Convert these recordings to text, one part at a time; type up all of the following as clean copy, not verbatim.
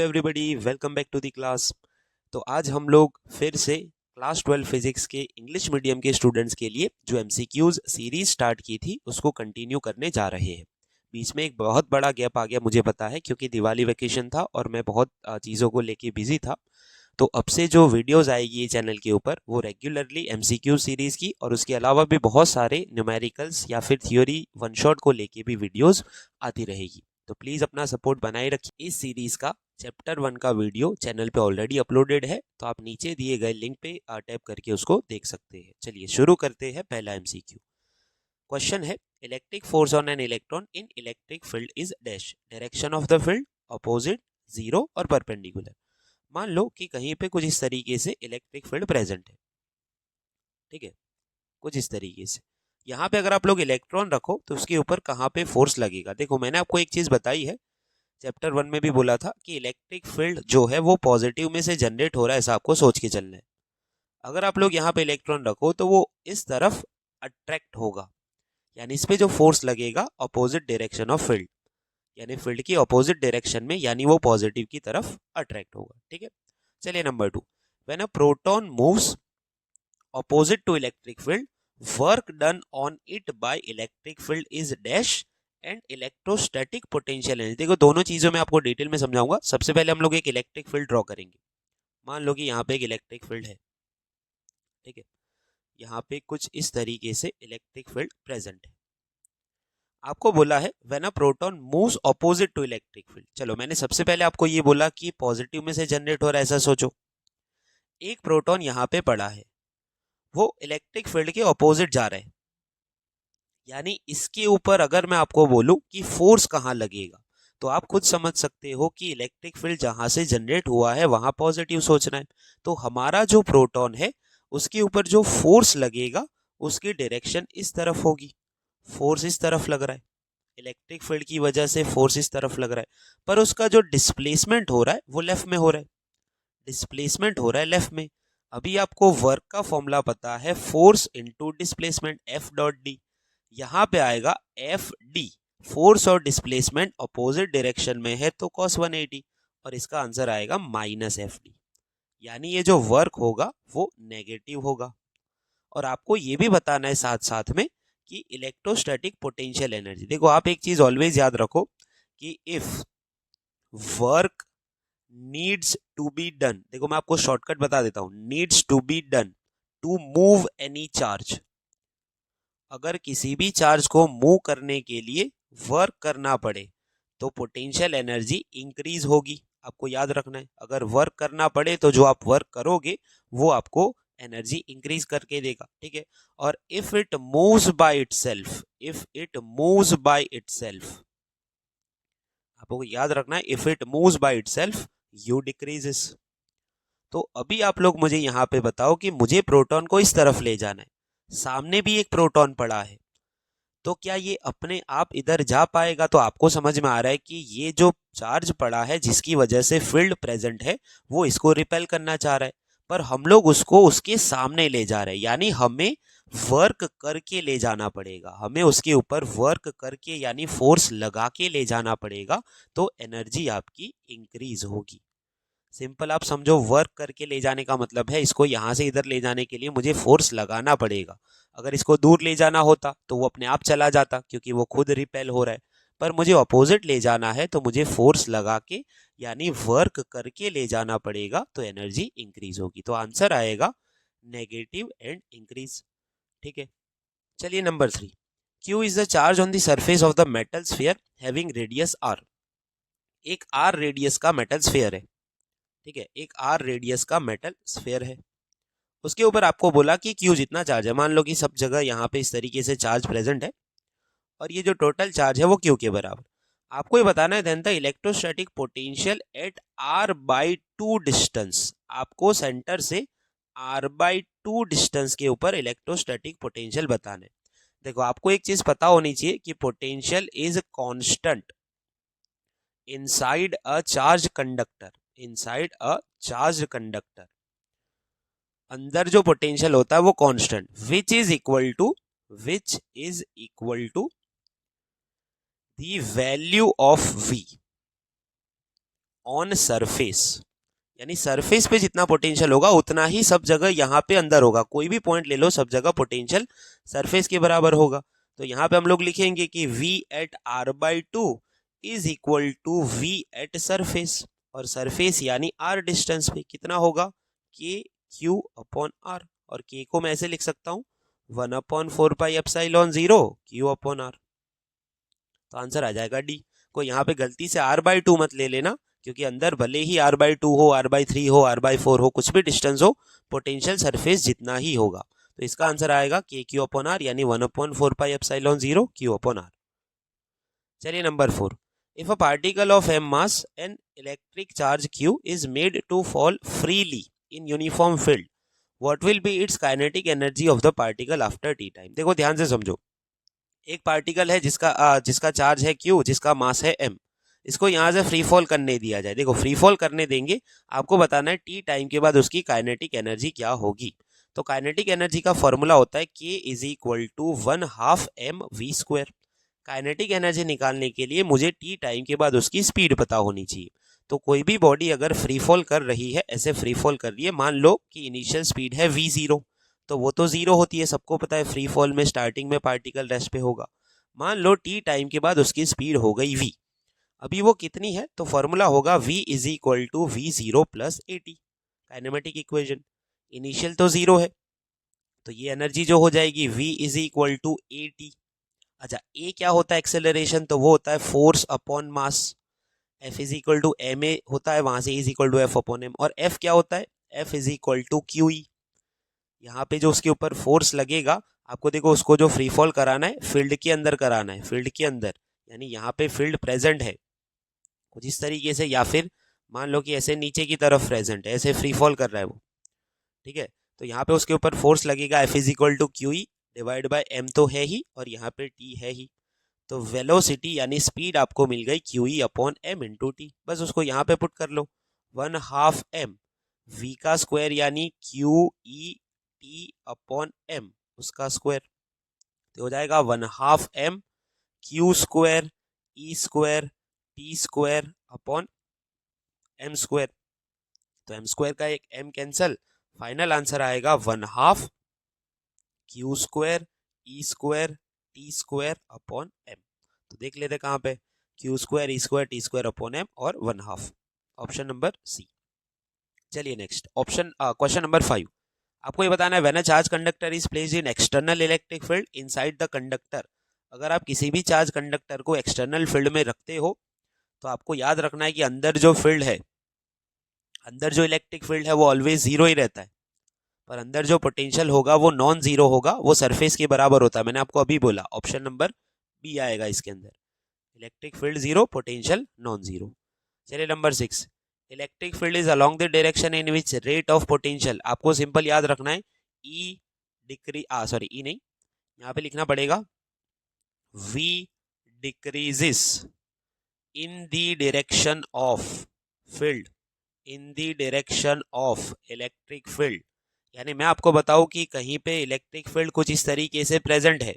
Everybody welcome back to the class. तो आज हम लोग फिर से क्लास 12 फिजिक्स के इंग्लिश मीडियम के स्टूडेंट्स के लिए जो एमसीक्यूज सीरीज स्टार्ट की थी उसको कंटिन्यू करने जा रहे हैं। बीच में एक बहुत बड़ा गैप आ गया, मुझे पता है, क्योंकि दिवाली वेकेशन था और मैं बहुत चीज़ों को लेके बिजी था। तो अब से जो वीडियोस आएगी ये चैनल के ऊपर वो रेगुलरली एमसीक्यू सीरीज की और उसके अलावा भी बहुत सारे न्यूमेरिकल्स या फिर थियोरी वन शॉट को लेके भी वीडियोस आती रहेगी। तो प्लीज़ अपना सपोर्ट बनाए रखिए। इस सीरीज का चैप्टर 1 का वीडियो चैनल पे ऑलरेडी अपलोडेड है, तो आप नीचे दिए गए लिंक पे टैप करके उसको देख सकते हैं। चलिए शुरू करते हैं। पहला एमसीक्यू क्वेश्चन है, electric force on an electron in electric field is dash, direction of the field, opposite, zero और परपेंडिकुलर। मान लो कि कहीं पे कुछ इस तरीके से इलेक्ट्रिक फील्ड प्रेजेंट है, ठीक है, कुछ इस तरीके से। यहाँ पे अगर आप लोग इलेक्ट्रॉन रखो तो उसके ऊपर कहाँ पे फोर्स लगेगा। देखो मैंने आपको एक चीज बताई है, चैप्टर 1 में भी बोला था कि इलेक्ट्रिक फील्ड जो है वो पॉजिटिव में से जनरेट हो रहा है, ऐसा आपको सोच के चलना है। अगर आप लोग यहाँ पे इलेक्ट्रॉन रखो तो वो इस तरफ अट्रैक्ट होगा, यानी इस पे जो फोर्स लगेगा अपोजिट डायरेक्शन ऑफ फील्ड, यानी फील्ड की अपोजिट डायरेक्शन में, यानी वो पॉजिटिव की तरफ अट्रैक्ट होगा। ठीक है, चलिए number 2, when a proton moves opposite to electric field, work done on it by electric field is dash and electrostatic potential energy. देखो दोनों चीजों में आपको डिटेल में समझाऊंगा। सबसे पहले हम लोग एक इलेक्ट्रिक फील्ड ड्रॉ करेंगे। मान लो कि यहाँ पे एक इलेक्ट्रिक फील्ड है, ठीक है, यहाँ पे कुछ इस तरीके से इलेक्ट्रिक फील्ड प्रेजेंट है। आपको बोला है when a proton moves opposite to electric field. चलो मैंने सबसे पहले आपको ये बोला कि पॉजिटिव में से जनरेट हो रहा है, ऐसा सोचो। एक प्रोटॉन यहाँ पे पड़ा है, वो इलेक्ट्रिक फील्ड के ऑपोजिट जा रहा है, यानी इसके ऊपर अगर मैं आपको बोलूं कि फोर्स कहाँ लगेगा तो आप खुद समझ सकते हो कि इलेक्ट्रिक फील्ड जहां से जनरेट हुआ है वहां पॉजिटिव सोचना है। तो हमारा जो प्रोटॉन है उसके ऊपर जो फोर्स लगेगा उसकी डायरेक्शन इस तरफ होगी। फोर्स इस तरफ लग रहा है, इलेक्ट्रिक फील्ड की वजह से फोर्स इस तरफ लग रहा है, पर उसका जो डिस्प्लेसमेंट हो रहा है वो लेफ्ट में हो रहा है। डिस्प्लेसमेंट हो रहा है लेफ्ट में। अभी आपको वर्क का फॉर्मूला पता है, force into displacement, F dot D. यहाँ पे आएगा एफ डी, फोर्स और डिस्प्लेसमेंट अपोजिट डायरेक्शन में है तो cos 180, और इसका आंसर आएगा माइनस एफ डी, यानी ये जो वर्क होगा वो नेगेटिव होगा। और आपको ये भी बताना है साथ साथ में कि इलेक्ट्रोस्टैटिक पोटेंशियल एनर्जी, देखो आप एक चीज ऑलवेज याद रखो कि if work needs to be done, देखो मैं आपको शॉर्टकट बता देता हूं, needs to be done to move any charge. अगर किसी भी चार्ज को मूव करने के लिए वर्क करना पड़े तो पोटेंशियल एनर्जी इंक्रीज होगी। आपको याद रखना है, अगर वर्क करना पड़े तो जो आप वर्क करोगे वो आपको एनर्जी इंक्रीज करके देगा। ठीक है, और if it moves by itself, if it moves by itself, आपको याद रखना है, if it moves by itself you decreases. तो अभी आप लोग मुझे यहाँ पे बताओ कि मुझे प्रोटॉन को इस तरफ ले जाना है, सामने भी एक प्रोटॉन पड़ा है, तो क्या ये अपने आप इधर जा पाएगा? तो आपको समझ में आ रहा है कि ये जो चार्ज पड़ा है जिसकी वजह से फील्ड प्रेजेंट है वो इसको रिपेल करना चाह रहा है, पर हम लोग उसको उसके सामने ले जा रहे हैं, यानी हमें वर्क करके ले जाना पड़ेगा, हमें उसके ऊपर वर्क करके यानी फोर्स लगा के ले जाना पड़ेगा, तो एनर्जी आपकी इंक्रीज होगी। सिंपल आप समझो, वर्क करके ले जाने का मतलब है इसको यहाँ से इधर ले जाने के लिए मुझे फोर्स लगाना पड़ेगा। अगर इसको दूर ले जाना होता तो वो अपने आप चला जाता क्योंकि वो खुद रिपेल हो रहा है, पर मुझे अपोजिट ले जाना है तो मुझे फोर्स लगा के यानी वर्क करके ले जाना पड़ेगा, तो एनर्जी इंक्रीज होगी। तो आंसर आएगा नेगेटिव एंड इंक्रीज। ठीक है, चलिए number 3, Q is the charge on the surface of the metal sphere having radius R. एक आर रेडियस का मेटल स्फीयर है, ठीक है, एक आर रेडियस का मेटल स्फीयर है, उसके ऊपर आपको बोला कि क्यू जितना चार्ज है, मान लो कि सब जगह यहाँ पे इस तरीके से चार्ज प्रेजेंट है और ये जो टोटल चार्ज है वो क्यू के बराबर। आपको ये बताना है then the electrostatic potential at R by two distance. आपको सेंटर से आर बाई टू डिस्टेंस के ऊपर इलेक्ट्रोस्टैटिक पोटेंशियल बताना है। देखो आपको एक चीज पता होनी चाहिए कि potential is constant inside a charge conductor, inside a charge conductor अंदर जो पोटेंशियल होता है वो constant, which is equal to the value of v। On surface, यानी सरफेस पे जितना पोटेंशियल होगा उतना ही सब जगह यहाँ पे अंदर होगा। कोई भी पॉइंट ले लो, सब जगह पोटेंशियल सरफेस के बराबर होगा। तो यहाँ पे हम लोग लिखेंगे कि V at r/2 is equal to V at surface, और सरफेस यानी r डिस्टेंस पे कितना होगा, KQ/r, और K को मैं ऐसे लिख सकता हूँ 1/4πε0 Q/r। तो आंसर आ जाएगा डी। को यहाँ पे गलती से r/2 मत ले लेना, क्योंकि अंदर भले ही r/2 हो, r/3 हो, r/4 हो, कुछ भी डिस्टेंस हो, पोटेंशियल सरफेस जितना ही होगा। तो इसका आंसर आएगा KQ/r, यानी 1/4πε0 Q/r। चलिए number 4, if a particle of m mass an electric charge q is made to fall freely in uniform field, what will be its kinetic energy of the particle after t time. देखो ध्यान से समझो, एक particle है जिसका charge है q, जिसका मास है m, इसको यहाँ से फ्री फॉल करने दिया जाए। देखो फ्री फॉल करने देंगे, आपको बताना है टी टाइम के बाद उसकी काइनेटिक एनर्जी क्या होगी। तो काइनेटिक एनर्जी का फॉर्मूला होता है k is equal to 1/2 mv²। Kinetic energy निकालने के लिए मुझे टी टाइम के बाद उसकी स्पीड पता होनी चाहिए। तो कोई भी बॉडी अगर फ्री फॉल कर रही है, ऐसे फ्री फॉल कर रही है, मान लो कि इनिशियल स्पीड है v0, तो वो तो जीरो होती है, सबको पता है फ्री फॉल में स्टार्टिंग में पार्टिकल रेस्ट पे होगा। मान लो टी टाइम के बाद उसकी स्पीड हो गई v, अभी वो कितनी है, तो फॉर्मूला होगा v is equal to v0 plus at, kinematic equation. Initial तो जीरो है, तो ये एनर्जी जो हो जाएगी v is equal to at। अच्छा, ए क्या होता है एक्सेलरेशन, तो वो होता है force upon mass. F is equal to M A होता है, वहां से is equal to F upon M. और एफ क्या होता है, F is equal to Q E. यहाँ पे जो उसके ऊपर फोर्स लगेगा, आपको देखो उसको जो फ्री फॉल कराना है फील्ड के अंदर कराना है, फील्ड के अंदर, यानी यहाँ पे फील्ड प्रेजेंट है कुछ इस तरीके से, या फिर मान लो कि ऐसे नीचे की तरफ प्रेजेंट है, ऐसे फ्री फॉल कर रहा है वो, ठीक है। तो यहाँ पे उसके ऊपर फोर्स लगेगा F is equal to Q E divide by M तो है ही, और यहाँ पे टी है ही। तो वेलोसिटी यानी स्पीड आपको मिल गई Q E upon M into T. बस उसको यहाँ पे पुट कर लो, 1/2 m v का स्क्वायर यानी Q E T upon M उसका स्क्वायर, तो हो जाएगा 1/2 m Q square E square T square upon M square. तो एम स्क्वायर का एक m कैंसल, फाइनल आंसर आएगा 1/2 Q square E square T square upon M. तो देख लेते कहाँ पे, Q square E square T square upon M और 1/2, ऑप्शन नंबर सी। चलिए नेक्स्ट क्वेश्चन नंबर 5, आपको ये बताना है when a charge conductor is placed in external electric field inside the conductor. अगर आप किसी भी चार्ज कंडक्टर को एक्सटर्नल फील्ड में रखते हो, तो आपको याद रखना है कि अंदर जो फील्ड है, अंदर जो इलेक्ट्रिक फील्ड है वो ऑलवेज जीरो ही रहता है, पर अंदर जो पोटेंशियल होगा वो नॉन जीरो होगा, वो सरफेस के बराबर होता है। मैंने आपको अभी बोला, ऑप्शन नंबर बी आएगा इसके अंदर, electric field zero, potential non zero. चलिए number 6, electric field is along the direction in which rate of potential. आपको सिंपल याद रखना है ई ई नहीं, यहाँ पे लिखना पड़ेगा v decreases in the direction of field, in the direction of electric field. यानी मैं आपको बताऊं कि कहीं पे इलेक्ट्रिक फील्ड कुछ इस तरीके से प्रेजेंट है,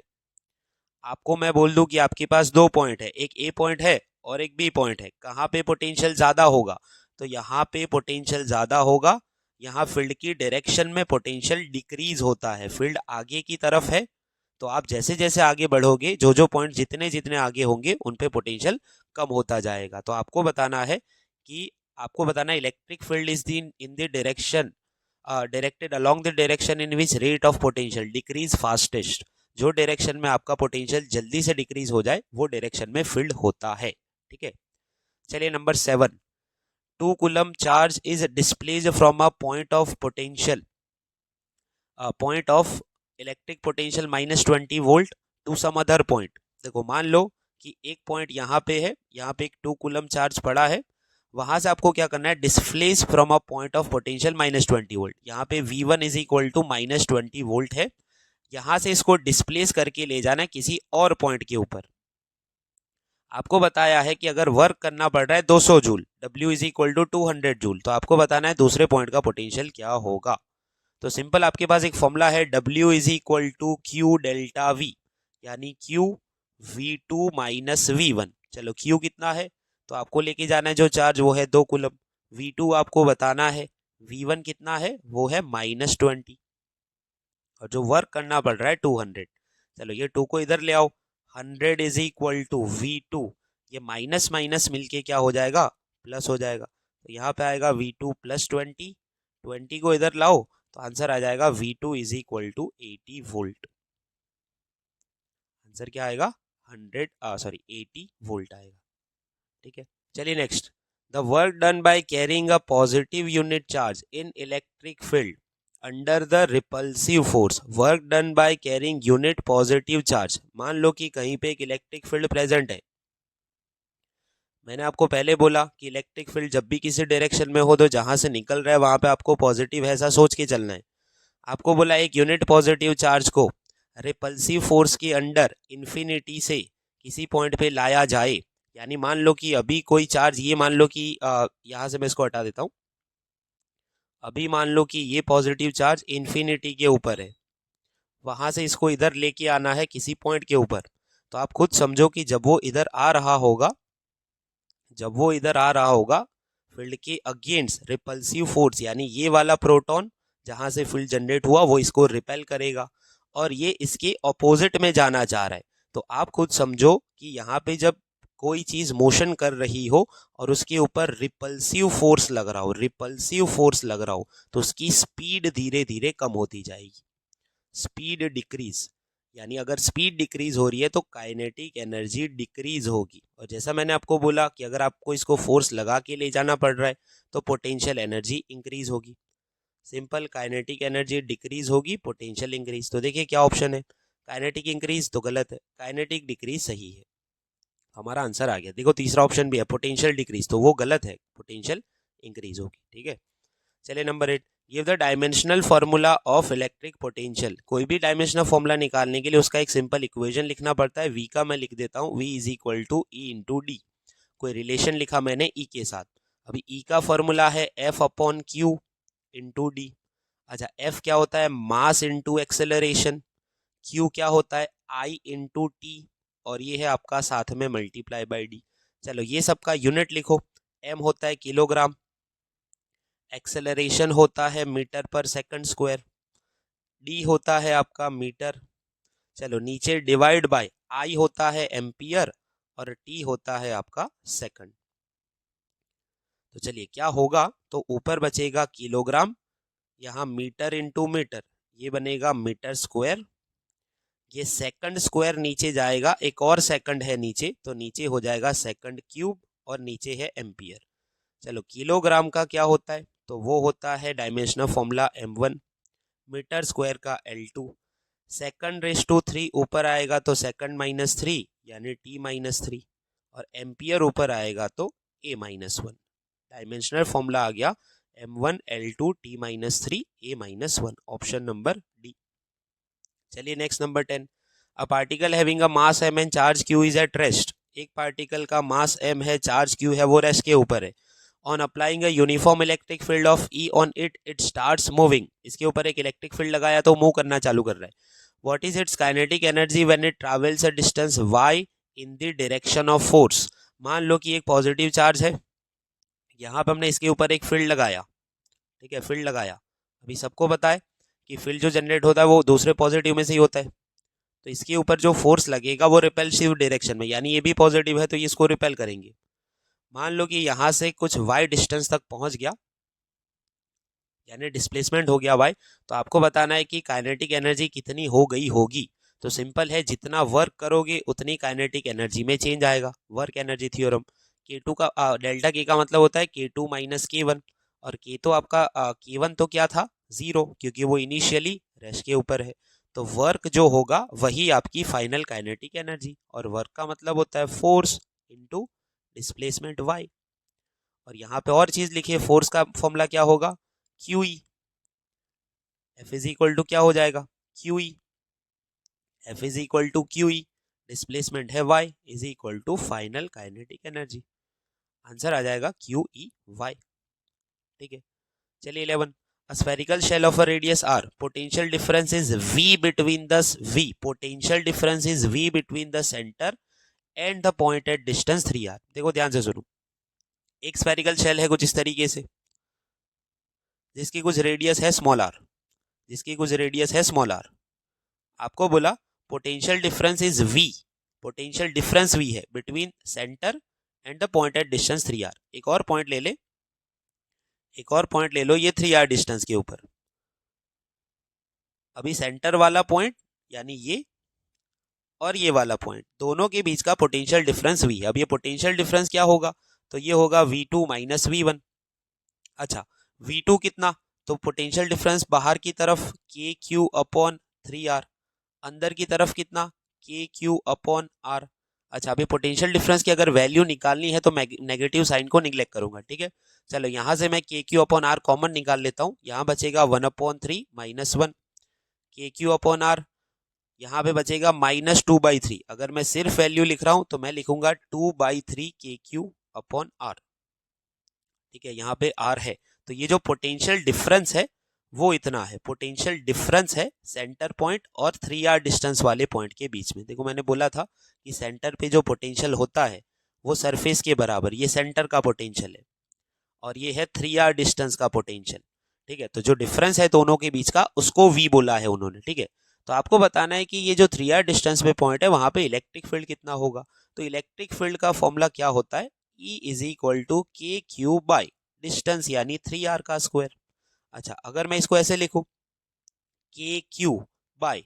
आपको मैं बोल दूं कि आपके पास दो पॉइंट है, एक ए पॉइंट है और एक बी पॉइंट है, कहाँ पे पोटेंशियल ज्यादा होगा, तो यहाँ पे पोटेंशियल ज्यादा होगा, यहाँ फील्ड की डायरेक्शन में पोटेंशियल डिक्रीज होता है, फील्ड आगे की तरफ है। तो आप जैसे जैसे आगे बढ़ोगे, जो जो पॉइंट जितने जितने आगे होंगे उन पे पोटेंशियल कम होता जाएगा। तो आपको बताना है कि electric field is in the direction directed along the direction in which rate of potential decrease fastest. जो डायरेक्शन में आपका पोटेंशियल जल्दी से डिक्रीज हो जाए वो डायरेक्शन में फील्ड होता है, ठीक है। चलिए number 7, 2 coulomb charge is displaced from a point of potential point of electric potential -20 volt to some other point. देखो मान लो कि एक पॉइंट यहाँ पे है, यहाँ पे एक 2 कूलम चार्ज पड़ा है, वहां से आपको क्या करना है, displace from a point of potential -20 volt. यहाँ पे V1 is equal to -20 volt है, यहां से इसको डिस्प्लेस करके ले जाना है किसी और पॉइंट के ऊपर। आपको बताया है कि अगर वर्क करना पड़ रहा है 200 joule, W is equal to 200 joule, तो आपको बताना है दूसरे पॉइंट का पोटेंशियल क्या होगा। तो सिंपल आपके पास एक फॉर्मूला है, W is equal to Q delta V, यानी Q V2 माइनस V1। चलो Q कितना है, तो आपको लेके जाना है जो चार्ज वो है 2 कूलम। V2 आपको बताना है, V1 कितना है वो है -20, और जो वर्क करना पड़ रहा है 200। चलो ये 2 को इधर ले आओ, 100 इज इक्वल टू V2, ये माइनस माइनस मिलके क्या हो जाएगा, प्लस हो जाएगा। तो यहाँ पे आएगा V2 + 20, 20 को इधर लाओ तो आंसर आ जाएगा V2 is equal to 80 volt. Answer क्या आएगा, 80 वोल्ट आएगा। ठीक है, चलिए next. The work done by carrying a positive unit charge in electric field under the repulsive force, work done by carrying unit positive charge. मान लो कि कहीं पे एक इलेक्ट्रिक फील्ड प्रेजेंट है। मैंने आपको पहले बोला कि इलेक्ट्रिक फील्ड जब भी किसी डायरेक्शन में हो तो जहां से निकल रहा है वहां पे आपको पॉजिटिव है ऐसा सोच के चलना है। आपको बोला एक यूनिट पॉजिटिव चार्ज को रिपल्सिव फोर्स के अंडर इन्फिनिटी से किसी पॉइंट पे लाया जाए। यानी मान लो कि अभी कोई चार्ज, ये मान लो कि यहाँ से मैं इसको हटा देता हूँ। अभी मान लो कि ये पॉजिटिव चार्ज इन्फिनिटी के ऊपर है, वहां से इसको इधर लेके आना है किसी पॉइंट के ऊपर। तो आप खुद समझो कि जब वो इधर आ रहा होगा, फील्ड के अगेंस्ट रिपल्सिव फोर्स, यानी ये वाला प्रोटॉन जहां से फील्ड जनरेट हुआ वो इसको रिपेल करेगा, और ये इसके ऑपोजिट में जाना चाह रहा है। तो आप खुद समझो कि यहाँ पे जब कोई चीज मोशन कर रही हो और उसके ऊपर रिपल्सिव फोर्स लग रहा हो, तो उसकी स्पीड धीरे धीरे कम होती जाएगी, स्पीड डिक्रीज। यानी अगर स्पीड डिक्रीज हो रही है तो काइनेटिक एनर्जी डिक्रीज होगी। और जैसा मैंने आपको बोला कि अगर आपको इसको फोर्स लगा के ले जाना पड़ रहा है तो पोटेंशियल एनर्जी इंक्रीज होगी। सिंपल, काइनेटिक एनर्जी डिक्रीज होगी, पोटेंशियल इंक्रीज। तो देखिए क्या ऑप्शन है, काइनेटिक इंक्रीज तो गलत है, काइनेटिक डिक्रीज सही है। हमारा आंसर आ गया। देखो तीसरा ऑप्शन भी है पोटेंशियल डिक्रीज, तो वो गलत है, पोटेंशियल इंक्रीज होगी। ठीक है, चलिए number 8। Give the dimensional formula of electric potential. कोई भी डायमेंशनल फॉर्मूला निकालने के लिए उसका एक सिंपल इक्वेशन लिखना पड़ता है। V का मैं लिख देता हूँ, V is equal to E into D. कोई रिलेशन लिखा मैंने E के साथ। अभी E का फॉर्मूला है F/Q इंटू डी। अच्छा, F क्या होता है, मास इंटू एक्सेलरेशन। Q क्या होता है, I इंटू टी, और ये है आपका साथ में मल्टीप्लाई बाई डी। चलो ये सबका यूनिट लिखो। M होता है किलोग्राम, एक्सेलरेशन होता है मीटर पर सेकंड स्क्वायर, डी होता है आपका मीटर। चलो नीचे डिवाइड बाय, आई होता है एम्पियर और टी होता है आपका सेकंड। तो चलिए क्या होगा, तो ऊपर बचेगा किलोग्राम, यहाँ मीटर इंटू मीटर, ये बनेगा मीटर स्क्वायर। ये सेकंड स्क्वायर नीचे जाएगा, एक और सेकंड है नीचे, तो नीचे हो जाएगा सेकंड क्यूब, और नीचे है एम्पियर। चलो किलोग्राम का क्या होता है, तो वो होता है dimensional formula m1, metre square का L2, सेकंड रेस टू 3 ऊपर आएगा तो सेकंड माइनस 3 यानी T-3, और एम्पियर ऊपर आएगा तो A-1। डायमेंशनल फॉर्मूला आ गया m1 L2 T-3 A-1, option number D. चलिए next number 10। A particle having a mass m and charge q is at rest. एक पार्टिकल का मास m है, चार्ज q है, वो रेस्ट के ऊपर है। On applying a uniform electric field of E on it, it starts moving. इसके ऊपर एक इलेक्ट्रिक फील्ड लगाया तो मूव करना चालू कर रहा है। What is it's kinetic energy when it travels a distance y in the direction of force. मान लो कि एक पॉजिटिव चार्ज है, यहाँ पे हमने इसके ऊपर एक फील्ड लगाया। ठीक है, फील्ड लगाया। अभी सबको पता है कि फील्ड जो जनरेट होता है वो दूसरे पॉजिटिव में से ही होता है। तो इसके ऊपर जो फोर्स लगेगा वो रिपेल्सिव डायरेक्शन में, यानी ये भी पॉजिटिव है तो ये इसको रिपेल करेंगे। मान लो कि यहां से कुछ y डिस्टेंस तक पहुंच गया, यानी डिस्प्लेसमेंट हो गया y, तो आपको बताना है कि काइनेटिक एनर्जी कितनी हो गई होगी। तो सिंपल है, जितना वर्क करोगे उतनी काइनेटिक एनर्जी में चेंज आएगा। वर्क एनर्जी थ्योरम, K2 का डेल्टा K का मतलब होता है K2 माइनस K1, और K तो आपका K1 तो क्या था, 0, क्योंकि वो इनिशियली रेस्ट के ऊपर है। तो वर्क जो होगा वही आपकी फाइनल काइनेटिक एनर्जी, और वर्क का मतलब होता है फोर्स इंटू डिस्प्लेसमेंट y। और यहाँ पे और चीज लिखिए, फोर्स का फॉर्मूला क्या होगा, QE। F is equal to क्या हो जाएगा, QE। F is equal to QE, displacement है y, is equal to final kinetic energy. Answer आ जाएगा QEY। ठीक है, चलिए 11। A spherical shell of a radius r, potential difference is V between the potential difference is V between the center and the point at distance 3r। देखो ध्यान से सुनो, एक स्फेरिकल शेल है कुछ इस तरीके से, जिसकी कुछ रेडियस है स्मॉल आर, जिसकी कुछ रेडियस है स्मॉल आर। आपको बोला potential difference is V, potential difference V है between centre and the point at distance 3r। एक और पॉइंट ले ले, एक और पॉइंट ले लो ये 3r डिस्टेंस के ऊपर। अभी सेंटर वाला पॉइंट यानी ये और ये वाला पॉइंट, दोनों के बीच का पोटेंशियल डिफरेंस वी है। अब ये पोटेंशियल डिफरेंस क्या होगा, तो ये होगा v2 माइनस v1। अच्छा v2 कितना, तो पोटेंशियल डिफरेंस बाहर की तरफ के क्यू अपॉन 3r, अंदर की तरफ कितना के क्यू अपॉन आर। अच्छा अभी पोटेंशियल डिफरेंस की अगर वैल्यू निकालनी है तो मैं नेगेटिव साइन को निग्लेक्ट करूंगा, ठीक है। चलो यहाँ से मैं के क्यू अपॉन आर कॉमन निकाल लेता हूँ, यहाँ बचेगा 1/3 माइनस 1 के क्यू अपॉन आर, यहाँ पे बचेगा -2/3। अगर मैं सिर्फ वैल्यू लिख रहा हूँ तो मैं लिखूंगा 2/3 के क्यू अपॉन आर, ठीक है। यहाँ पे आर है, तो ये जो पोटेंशियल डिफरेंस है वो इतना है। पोटेंशियल डिफरेंस है सेंटर पॉइंट और 3r डिस्टेंस वाले पॉइंट के बीच में। देखो मैंने बोला था कि सेंटर पे जो पोटेंशियल होता है वो सरफेस के बराबर, ये सेंटर का पोटेंशियल है और ये है 3r डिस्टेंस का पोटेंशियल, ठीक है। तो जो डिफरेंस है दोनों के बीच का उसको v बोला है उन्होंने, ठीक है। तो आपको बताना है कि ये जो 3r डिस्टेंस पे पॉइंट है वहां पे इलेक्ट्रिक फील्ड कितना होगा। तो इलेक्ट्रिक फील्ड का फॉर्मूला क्या होता है, E इज इक्वल टू के क्यू बाई डिस्टेंस यानी 3r का स्क्वायर। अच्छा अगर मैं इसको ऐसे लिखूं के Q by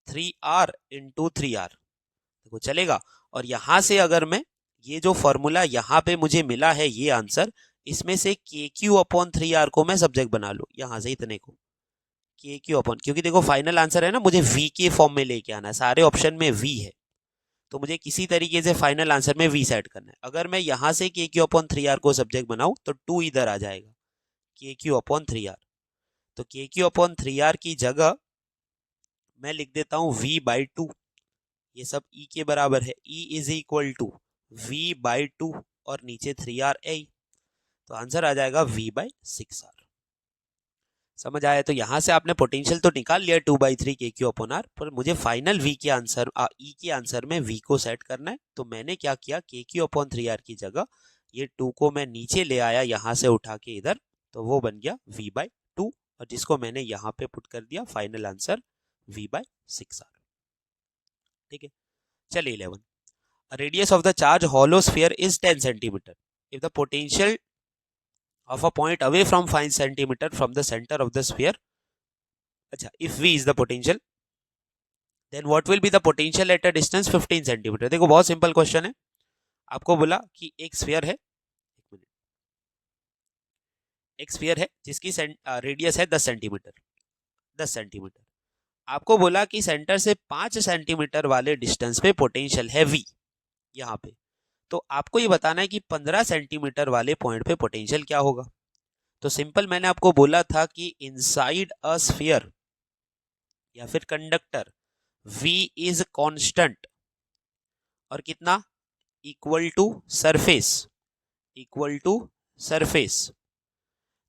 3r into 3r, देखो चलेगा। और यहां से अगर मैं ये जो फॉर्मूला यहाँ पे मुझे मिला है ये आंसर, इसमें से के क्यू अपॉन 3r को मैं सब्जेक्ट बना लूं, यहां से इतने को के क्यू अपॉन, क्योंकि देखो फाइनल आंसर है ना, मुझे v के फॉर्म में लेके आना है, सारे ऑप्शन में v है तो मुझे किसी तरीके से फाइनल आंसर में v सेट करना है। अगर मैं यहां से के क्यू अपॉन 3r को सब्जेक्ट बनाऊं तो 2 इधर आ जाएगा के क्यू अपॉन 3r। तो के क्यू अपॉन 3r की जगह मैं लिख देता हूं v/2, ये सब e के बराबर है, e is equal to v/2 और नीचे 3r a, तो आंसर आ जाएगा v/6r। समझ आया। तो यहां से आपने पोटेंशियल तो निकाल लिया 2/3 के क्यू अपॉन आर, पर मुझे फाइनल v के आंसर e के आंसर में v को सेट करना है। तो मैंने क्या किया, के क्यू अपॉन 3r की जगह ये 2 को मैं नीचे ले आया यहां से उठा के इधर, तो वो बन गया v/2 और जिसको मैंने यहाँ पे पुट कर दिया फाइनल आंसर v/6r, ठीक है। चलिए 11, radius of the charge hollow sphere is 10 centimetre if the potential of a point away from 5 centimeter from the center of the sphere. अच्छा if v is the potential then what will be the potential at a distance 15 centimeter। देखो बहुत simple question है। आपको बोला कि एक sphere है, एक स्फीयर है जिसकी रेडियस है 10 सेंटीमीटर, 10 सेंटीमीटर। आपको बोला कि सेंटर से 5 सेंटीमीटर वाले डिस्टेंस पे पोटेंशियल है v यहाँ पे। तो आपको ये बताना है कि 15 सेंटीमीटर वाले पॉइंट पे पोटेंशियल क्या होगा। तो सिंपल मैंने आपको बोला था कि इनसाइड अ स्फीयर या फिर कंडक्टर v इज कांस्टेंट और कितना equal to surface, equal to surface.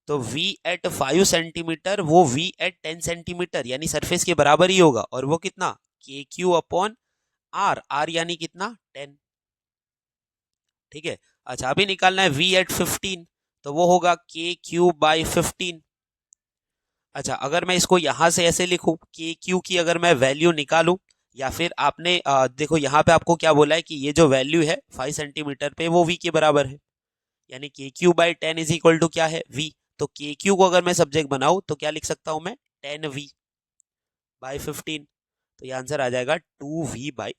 तो v एट 5 सेंटीमीटर वो v एट 10 सेंटीमीटर यानी सरफेस के बराबर ही होगा, और वो कितना के क्यू अपॉन आर, आर यानी कितना 10, ठीक है। अच्छा अभी निकालना है v एट 15, तो वो होगा के क्यू बाई 15। अच्छा अगर मैं इसको यहां से ऐसे लिखूं के क्यू की अगर मैं वैल्यू निकालूं, या फिर आपने देखो यहाँ पे आपको क्या बोला है कि ये जो वैल्यू है 5 सेंटीमीटर पे वो v के बराबर है, यानी के Q by 10 is equal to क्या है v। तो के क्यू को अगर मैं सब्जेक्ट बनाऊं तो क्या लिख सकता हूं मैं 10v बाई 15, तो ये आंसर आ जाएगा 2v/3।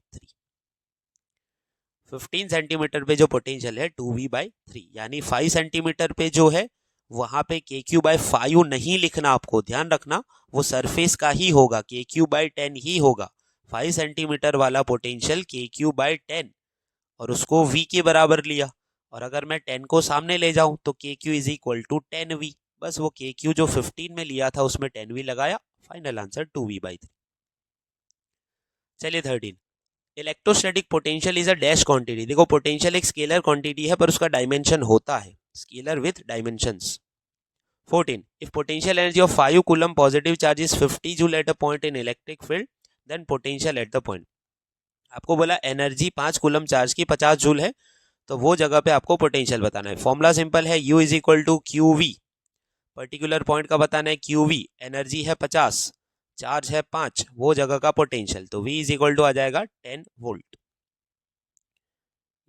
15 सेंटीमीटर पे जो पोटेंशियल है 2v/3 यानी 5 सेंटीमीटर पे जो है वहां पे के क्यू बाई 5 नहीं लिखना, आपको ध्यान रखना वो सरफेस का ही होगा, के क्यू बाई 10 ही होगा। 5 सेंटीमीटर वाला पोटेंशियल के क्यू बाई 10 और उसको v के बराबर लिया, और अगर मैं 10 को सामने ले जाऊं तो के Q is equal to 10v, बस वो के क्यू जो 15 में लिया था उसमें 10v लगाया, फाइनल आंसर 2v/3। चलिए 13, electrostatic potential is a dash quantity. देखो पोटेंशियल एक स्केलर क्वांटिटी है पर उसका डायमेंशन होता है, scalar with dimensions. 14, if potential energy of 5 coulomb positive charge is 50 joule at a point in electric field then potential at the point। आपको बोला energy 5 coulomb charge की 50 जूल है, तो वो जगह पे आपको पोटेंशियल बताना है। फॉर्मूला सिंपल है, U is equal to Q V, particular point का बताना है क्यू वी, एनर्जी है 50, चार्ज है 5, वो जगह का पोटेंशियल, तो V इज इक्वल टू आ जाएगा 10 वोल्ट।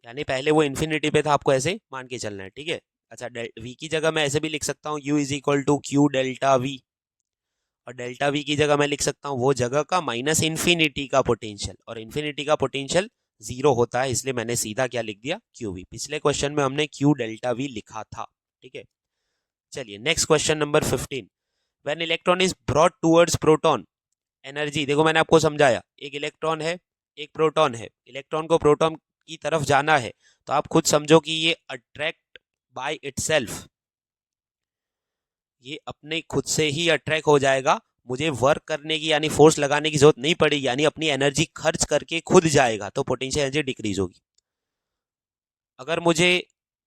यानी पहले वो इन्फिनिटी पे था, आपको ऐसे मान के चलना है, ठीक है। अच्छा, V की जगह मैं ऐसे भी लिख सकता हूँ, U is equal to Q delta V, और डेल्टा वी की जगह मैं लिख सकता हूँ वो जगह का माइनस इन्फिनिटी का पोटेंशियल, और इन्फिनिटी का पोटेंशियल 0 होता है, इसलिए मैंने सीधा क्या लिख दिया, क्यू वी। पिछले क्वेश्चन में हमने क्यू डेल्टा वी लिखा था, ठीक है। चलिए next question number 15, when electron is brought towards proton, energy देखो मैंने आपको समझाया, एक इलेक्ट्रॉन है एक प्रोटॉन है, इलेक्ट्रॉन को प्रोटॉन की तरफ जाना है, तो आप खुद समझो कि ये अट्रैक्ट बाय इटसेल्फ, ये अपने खुद से ही अट्रैक्ट हो जाएगा, मुझे वर्क करने की यानी फोर्स लगाने की जरूरत नहीं पड़ेगी, यानी अपनी एनर्जी खर्च करके खुद जाएगा, तो पोटेंशियल एनर्जी डिक्रीज होगी। अगर मुझे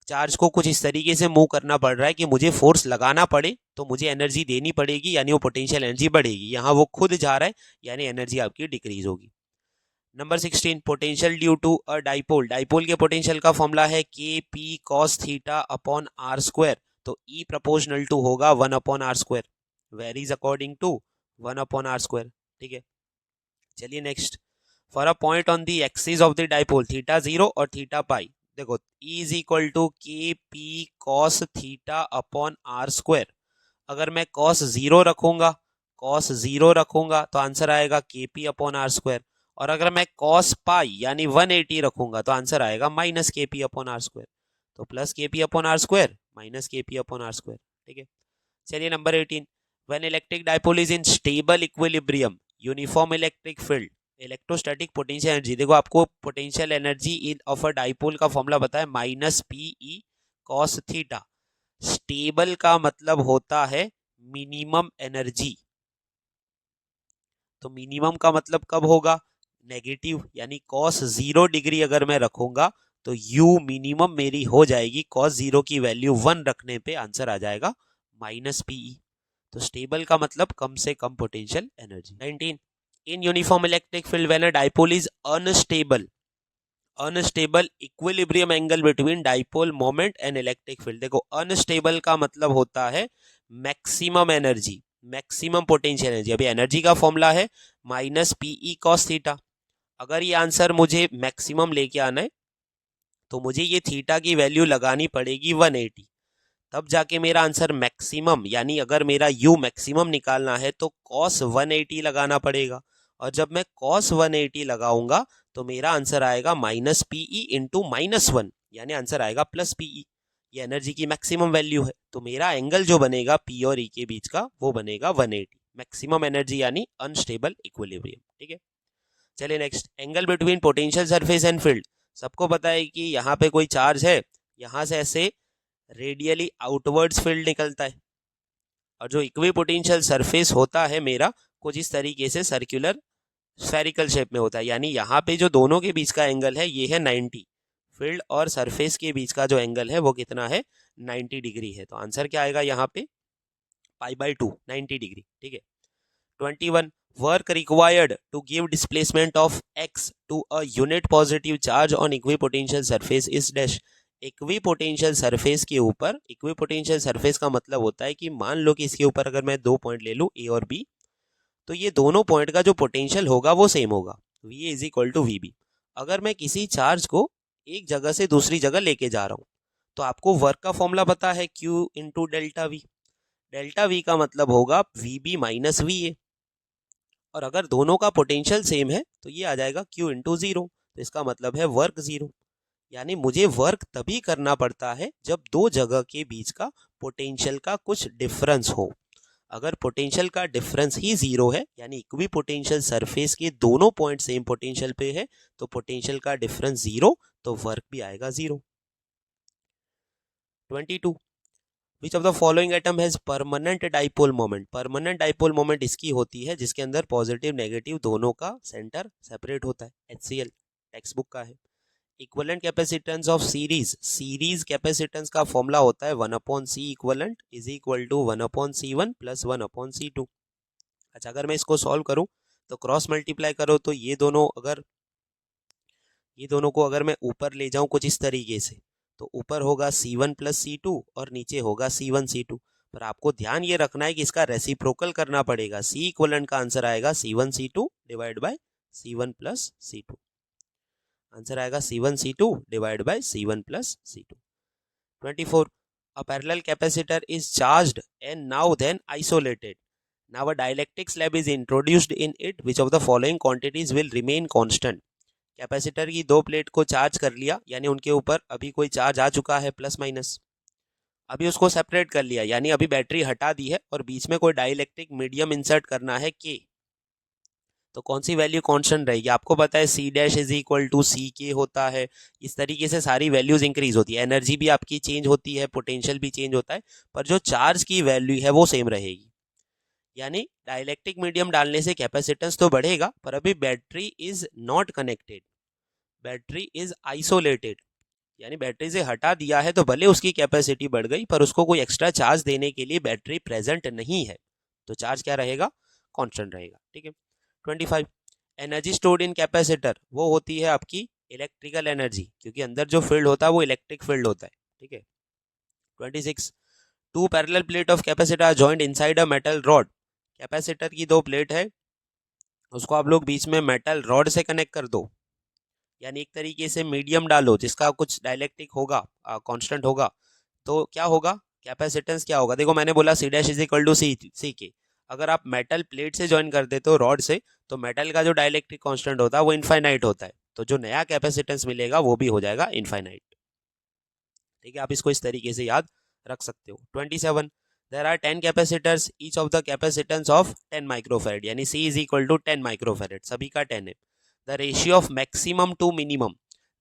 चार्ज को कुछ इस तरीके से मूव करना पड़ रहा है कि मुझे फोर्स लगाना पड़े, तो मुझे एनर्जी देनी पड़ेगी, यानी वो पोटेंशियल एनर्जी बढ़ेगी। यहाँ वो खुद जा रहा है, यानी एनर्जी आपकी डिक्रीज होगी। Number 16, potential due to a dipole, dipole के पोटेंशियल का फॉर्मूला है K P cos theta upon R square, तो ई प्रपोर्शनल टू होगा 1 upon R square, varies according to 1 upon R square, ठीक है। चलिए next, for a point on the axis of the dipole theta 0 और theta pi, देखो E is equal to K P cos theta upon R square, अगर मैं cos 0 रखूंगा, तो answer आएगा के पी अपॉन आर स्क्वायर, और अगर मैं कॉस पाई यानी 180 रखूंगा, तो आंसर आएगा minus K P upon R square, तो plus K P upon R square minus K P upon R square, ठीक है। चलिए number 18, when electric dipole is in stable equilibrium, uniform electric field, electrostatic potential energy, देखो आपको potential energy in of a dipole का formula पता है, minus PE cos theta, stable का मतलब होता है मिनिमम एनर्जी, तो मिनिमम का मतलब कब होगा, नेगेटिव, यानी कॉस 0 डिग्री अगर मैं रखूंगा, तो यू मिनिमम मेरी हो जाएगी कॉस 0 की वैल्यू 1 रखने पे आंसर आ जाएगा माइनस पीई, तो स्टेबल का मतलब कम से कम potential energy. 19, in uniform electric field when a dipole is unstable, unstable equilibrium angle between dipole moment and electric field, देखो अनस्टेबल का मतलब होता है maximum energy, maximum potential energy, अभी एनर्जी का फॉर्मूला है माइनस पीई कॉस थीटा, अगर ये आंसर मुझे मैक्सिमम लेके आना है, तो मुझे ये थीटा की वैल्यू लगानी पड़ेगी 180, तब जाके मेरा आंसर मैक्सिमम, यानी अगर मेरा यू मैक्सिमम निकालना है तो कॉस 180 लगाना पड़ेगा, और जब मैं कॉस 180 लगाऊंगा तो मेरा आंसर आएगा माइनस पीई इंटू -1, यानी आंसर आएगा प्लस पीई, ये एनर्जी की मैक्सिमम वैल्यू है, तो मेरा एंगल जो बनेगा पी और ई के बीच का वो बनेगा 180, मैक्सिमम एनर्जी यानी अनस्टेबल इक्विलिब्रियम, ठीक है। चलिए next, angle between potential surface and field, सबको पता है कि यहाँ पे कोई चार्ज है, यहाँ से ऐसे रेडियली आउटवर्ड्स फील्ड निकलता है, और जो इक्विपोटेंशियल सरफेस होता है मेरा कुछ इस तरीके से सर्कुलर स्फेरिकल शेप में होता है, यानी यहाँ पे जो दोनों के बीच का एंगल है ये है 90, फील्ड और सरफेस के बीच का जो एंगल है वो कितना है, 90 डिग्री है, तो आंसर क्या आएगा यहाँ पे π/2, 90 डिग्री, ठीक है। 21, work required to give displacement of x to a unit positive charge on equipotential surface is dash, equipotential surface के ऊपर, इक्विपोटेंशियल सरफेस का मतलब होता है कि मान लो कि इसके ऊपर अगर मैं 2 पॉइंट ले लूँ ए और बी, तो ये दोनों पॉइंट का जो पोटेंशियल होगा वो सेम होगा, V is equal to V B. अगर मैं किसी चार्ज को एक जगह से दूसरी जगह लेके जा रहा हूँ, तो आपको वर्क का फॉर्मूला पता है Q into delta V, delta V का मतलब होगा V B minus V A, और अगर दोनों का पोटेंशियल सेम है तो ये आ जाएगा Q इंटू 0, तो इसका मतलब है वर्क 0, यानी मुझे वर्क तभी करना पड़ता है जब दो जगह के बीच का पोटेंशियल का कुछ डिफरेंस हो, अगर पोटेंशियल का डिफरेंस ही 0 है, यानी इक्वी पोटेंशियल सरफेस के दोनों पॉइंट सेम पोटेंशियल पे है, तो पोटेंशियल का डिफरेंस 0, तो वर्क भी आएगा 0। 22, विच of the following atom has permanent dipole moment, permanent dipole moment इसकी होती है जिसके अंदर पॉजिटिव नेगेटिव दोनों का सेंटर सेपरेट होता है, HCl टेक्स्ट बुक का है। Equivalent capacitance of series, series capacitance का फॉर्मूला होता है 1/C equivalent is equal to 1/C1 plus 1/C2। अच्छा, अगर मैं इसको सॉल्व करूं तो क्रॉस मल्टीप्लाई करो, तो ये दोनों अगर ये दोनों को अगर मैं ऊपर ले जाऊं कुछ इस तरीके से, तो ऊपर होगा C1 प्लस C2 और नीचे होगा C1 C2। पर आपको ध्यान ये रखना है कि इसका रेसिप्रोकल करना पड़ेगा। C इक्वलेंट का आंसर आएगा C1 C2 divide by C1 plus C2। Answer आएगा C1 C2 divide by C1 plus C2। 24. A parallel capacitor is charged and now then isolated. Now a dielectric slab is introduced in it. Which of the following quantities will remain constant? Capacitor की दो plate को charge कर लिया, यानी उनके ऊपर अभी कोई चार्ज आ चुका है प्लस माइनस। अभी उसको सेपरेट कर लिया, यानी अभी बैटरी हटा दी है और बीच में कोई डाइलेक्ट्रिक मीडियम इंसर्ट करना है के। तो कौन सी वैल्यू कांस्टेंट रहेगी? आपको पता है C dash is equal to C K होता है। इस तरीके से सारी वैल्यूज इंक्रीज होती है, एनर्जी भी आपकी चेंज होती है, पोटेंशियल भी चेंज होता है, पर जो चार्ज की वैल्यू है वो सेम रहेगी। यानी डाइलेक्ट्रिक मीडियम डालने से कैपेसिटेंस तो बढ़ेगा, पर अभी battery is not connected, battery is isolated, यानी बैटरी से हटा दिया है तो भले उसकी कैपेसिटी बढ़ गई, पर उसको कोई एक्स्ट्रा चार्ज देने के लिए बैटरी प्रेजेंट नहीं है, तो चार्ज क्या रहेगा? कांस्टेंट रहेगा। ठीक है। 25. एनर्जी स्टोर्ड इन कैपेसिटर, वो होती है आपकी इलेक्ट्रिकल एनर्जी, क्योंकि अंदर जो फील्ड होता है वो इलेक्ट्रिक फील्ड होता है। ठीक है। 26. Two parallel plate of capacitor are joint inside a metal rod. Capacitor की दो प्लेट है, उसको आप लोग बीच में मेटल रॉड से कनेक्ट कर दो, यानी एक तरीके से मीडियम डालो जिसका कुछ डाइलेक्ट्रिक होगा, कांस्टेंट होगा, तो क्या होगा? कैपेसिटेंस क्या होगा? देखो मैंने बोला C dash is equal to C K. अगर आप मेटल प्लेट से ज्वाइन कर देते हो रॉड से, तो मेटल का जो डाइलेक्ट्रिक कांस्टेंट होता है वो इनफाइनाइट होता है, तो जो नया कैपेसिटेंस मिलेगा वो भी हो जाएगा इनफाइनाइट। ठीक है, आप इसको इस तरीके से याद रख सकते हो। 27. There are 10 capacitors, each of the capacitance of 10 microfarad, यानी C is equal to 10 microfarad, सभी का 10 है। The ratio of maximum to minimum,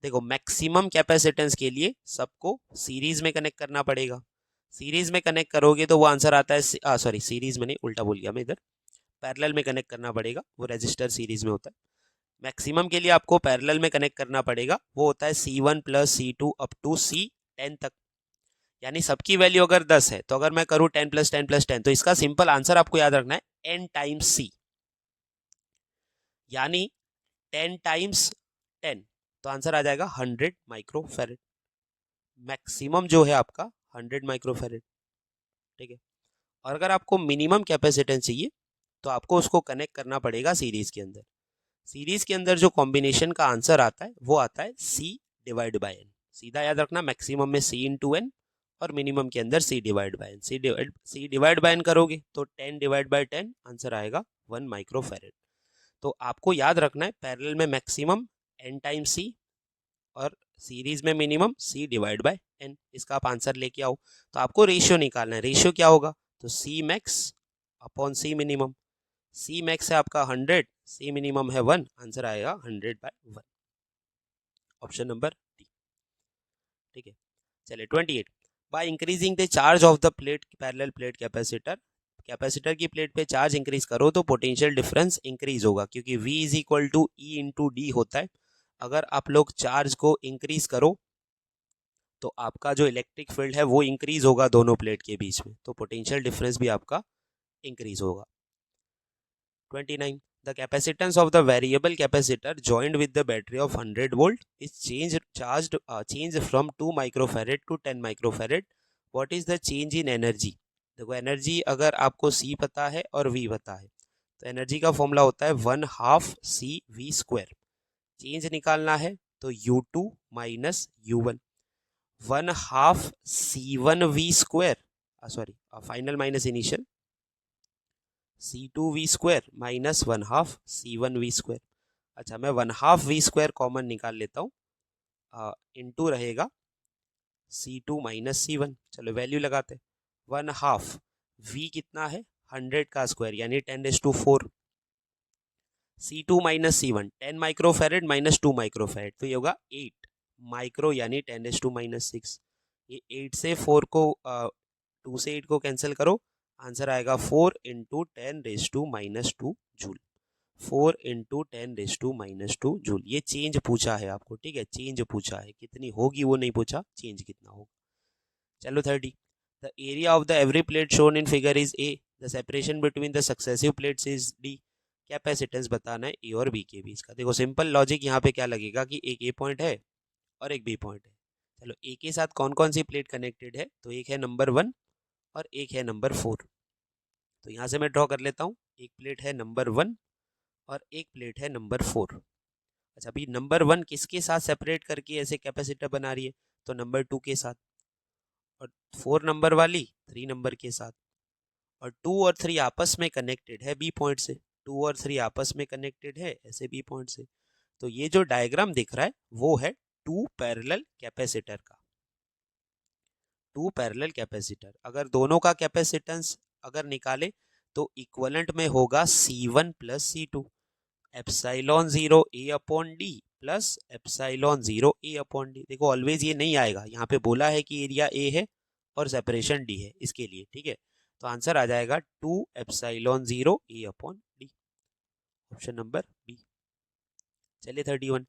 देखो मैक्सिमम कैपेसिटेंस के लिए सबको सीरीज में कनेक्ट करना पड़ेगा। सीरीज में कनेक्ट करोगे तो वो आंसर आता है, सॉरी सीरीज में नहीं, उल्टा बोल गया मैं इधर, पैरेलल में कनेक्ट करना पड़ेगा, वो रजिस्टर सीरीज में होता है। मैक्सिमम के लिए आपको पैरेलल में कनेक्ट करना पड़ेगा, वो होता है C1 plus C2 up to C10 तक, यानी सबकी वैल्यू अगर 10 है तो अगर मैं करूँ 10 प्लस 10 प्लस 10, तो इसका सिंपल आंसर आपको याद रखना है n टाइम्स C, यानी 10 टाइम्स 10, तो आंसर आ जाएगा 100 माइक्रोफैरड। मैक्सिमम जो है आपका 100 माइक्रोफैरड। ठीक है। और अगर आपको मिनिमम कैपेसिटेंस चाहिए तो आपको उसको कनेक्ट करना पड़ेगा सीरीज के अंदर। सीरीज के अंदर जो कॉम्बिनेशन का आंसर आता है वो आता है C डिवाइड बाय n। सीधा याद रखना, मैक्सिमम में C इंटू n और मिनिमम के अंदर C divide by n। C divide by n करोगे तो 10 डिवाइड बाय 10 आंसर आएगा 1 माइक्रोफैरड। तो आपको याद रखना है पैरेलल में मैक्सिमम n टाइम C और सीरीज में minimum C divide by n। इसका आप आंसर लेके आओ, तो आपको रेशियो निकालना है। रेशियो क्या होगा? तो C max upon C minimum. C max है आपका 100, C मिनिमम है 1, आंसर आएगा 100 बाय 1, ऑप्शन नंबर डी। ठीक है। चलिए 28. By increasing the charge of the plate parallel plate capacitor, capacitor की प्लेट पे चार्ज इंक्रीज करो तो पोटेंशियल डिफरेंस इंक्रीज होगा, क्योंकि V is equal to E into D होता है। अगर आप लोग चार्ज को इंक्रीज करो तो आपका जो इलेक्ट्रिक फील्ड है वो इंक्रीज होगा दोनों प्लेट के बीच में, तो पोटेंशियल डिफरेंस भी आपका इंक्रीज होगा। 29. The capacitance of the variable capacitor joined with the battery of 100 volt is changed from 2 microfarad to 10 microfarad. What is the change in energy? देखो एनर्जी अगर आपको C पता है और V पता है, तो एनर्जी का फॉर्मूला होता है 1/2 CV स्क्वायर। चेंज निकालना है तो U2 minus U1, 1/2 C1V square, sorry final minus initial, C2V square minus 1/2 C1V square. अच्छा, मैं 1/2 V स्क्वायर कॉमन निकाल लेता हूँ, इनटू रहेगा C2 माइनस C1। चलो वैल्यू लगाते हैं, 1/2 V कितना है? 100 का स्क्वायर, यानी 10⁴। C2 minus C1 10 microfarad minus 2 microfarad, तो ये होगा 8 माइक्रो, यानी 10⁻⁶। ये 8 से 4 को 2 से 8 को कैंसिल करो, आंसर आएगा 4 इंटू 10⁻⁻2 जूल। 4 into 10⁻⁻2 joule. ये चेंज पूछा है आपको, ठीक है, चेंज पूछा है, कितनी होगी वो नहीं पूछा, चेंज कितना होगा। चलो 30. The area of the every plate shown in figure is A, the separation between the successive plates is D, capacitance बताना है ए और बी के बीच का। देखो सिंपल लॉजिक यहाँ पे क्या लगेगा कि एक ए पॉइंट है और एक बी पॉइंट है। चलो ए के साथ कौन कौन सी प्लेट कनेक्टेड है, तो एक है नंबर 1 और एक है नंबर 4। तो यहाँ से मैं ड्रॉ कर लेता हूँ, एक प्लेट है नंबर 1 और एक प्लेट है नंबर 4। अच्छा अभी नंबर 1 किसके साथ सेपरेट करके ऐसे कैपेसिटर बना रही है, तो नंबर 2 के साथ, और 4 नंबर वाली 3 नंबर के साथ, और 2 और 3 आपस में कनेक्टेड है बी पॉइंट से। 2 और 3 आपस में कनेक्टेड है ऐसे बी पॉइंट से। तो ये जो डायग्राम दिख रहा है वो है 2 पैरेलल कैपेसिटर का। 2 पैरेलल कैपेसिटर, अगर दोनों का कैपेसिटेंस अगर निकाले तो इक्वलेंट में होगा C1 plus C2, epsilon 0 A upon D plus epsilon 0 A upon D. देखो ऑलवेज ये नहीं आएगा, यहाँ पे बोला है कि एरिया ए है और सेपरेशन डी है इसके लिए, ठीक है। तो आंसर आ जाएगा 2 epsilon 0 A upon D, option number B. चलिए 31,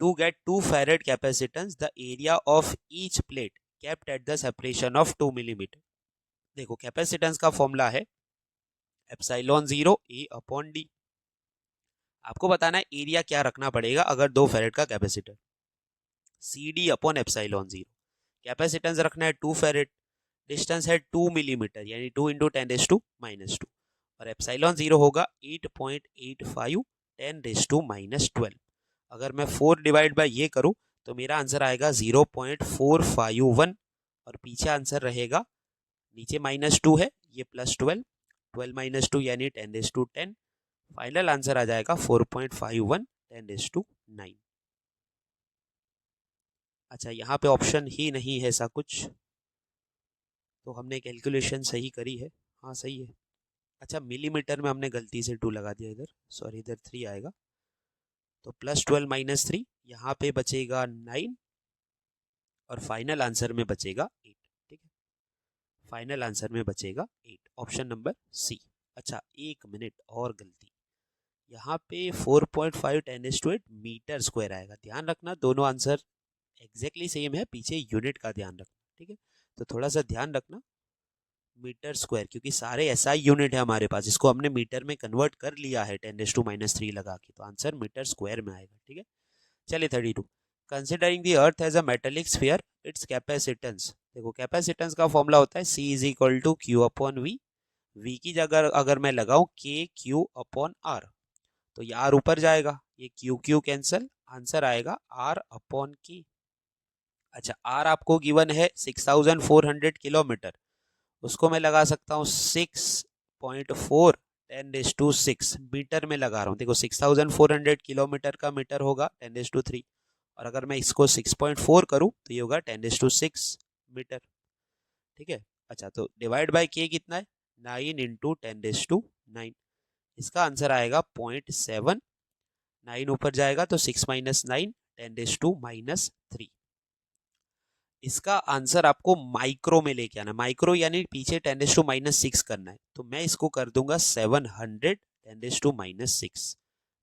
to get 2 farad capacitance the area of each plate kept at the separation of 2 millimetre. देखो कैपेसिटेंस का फॉर्मूला है एप्साइलॉन 0 ए अपॉन डी। आपको बताना है एरिया क्या रखना पड़ेगा अगर 2 फैरेड का capacitor, C D upon epsilon 0। Capacitance रखना है 2 फैरेड, डिस्टेंस है 2 मिलीमीटर यानी 2 इंटू 10⁻², और एप्साइलॉन 0 होगा 8.85 10⁻²। अगर मैं 4 डिवाइड बाय ये करूँ तो मेरा आंसर आएगा 0.451, और पीछे आंसर रहेगा, नीचे -2 है ये +12, 12 - 2 यानी 10⁻10। फाइनल आंसर आ जाएगा 4.51 10⁻9। अच्छा यहाँ पे ऑप्शन ही नहीं है ऐसा कुछ, तो हमने कैलकुलेशन सही करी है, हाँ सही है। अच्छा मिलीमीटर में हमने गलती से 2 लगा दिया इधर, सॉरी इधर 3 आएगा, तो +12 - 3 यहाँ पे बचेगा 9, और फाइनल आंसर में बचेगा 8, ठीक है। फाइनल आंसर में बचेगा 8, ऑप्शन नंबर सी। अच्छा 1 मिनट और गलती, यहाँ पे 4.5 10⁻8 मीटर स्क्वायर आएगा। ध्यान रखना दोनों आंसर एग्जैक्टली सेम है, पीछे यूनिट का ध्यान रखना, ठीक है। तो थोड़ा सा ध्यान रखना मीटर स्क्वायर, क्योंकि सारे एसआई यूनिट है हमारे पास, इसको हमने मीटर में कन्वर्ट कर लिया है 10⁻³ लगा के, तो आंसर मीटर स्क्वायर में आएगा, ठीक है। चलिए 32, considering the earth as a metallic sphere its capacitance. देखो कैपेसिटेंस का फॉर्मूला होता है C = Q upon V। V की जगह अगर मैं लगाऊं KQ अपॉन R, तो ये R ऊपर जाएगा, ये QQ कैंसल, आंसर आएगा R अपॉन K। अच्छा R आपको गिवन है 6400 किलोमीटर, उसको मैं लगा सकता हूँ 6.4 10⁻6 मीटर में लगा रहा हूँ। देखो 6400 किलोमीटर का मीटर होगा 10⁻3, और अगर मैं इसको 6.4 करूँ तो ये होगा 10⁻6 मीटर, ठीक है। अच्छा तो डिवाइड बाय के कितना है, 9 इंटू 10⁻9, इसका आंसर आएगा 0.7, 9 ऊपर जाएगा तो 6 - 9 10⁻³ इसका आंसर आपको माइक्रो में लेके आना, माइक्रो यानी पीछे 10⁻6 करना है, तो मैं इसको कर दूंगा 700 10⁻6।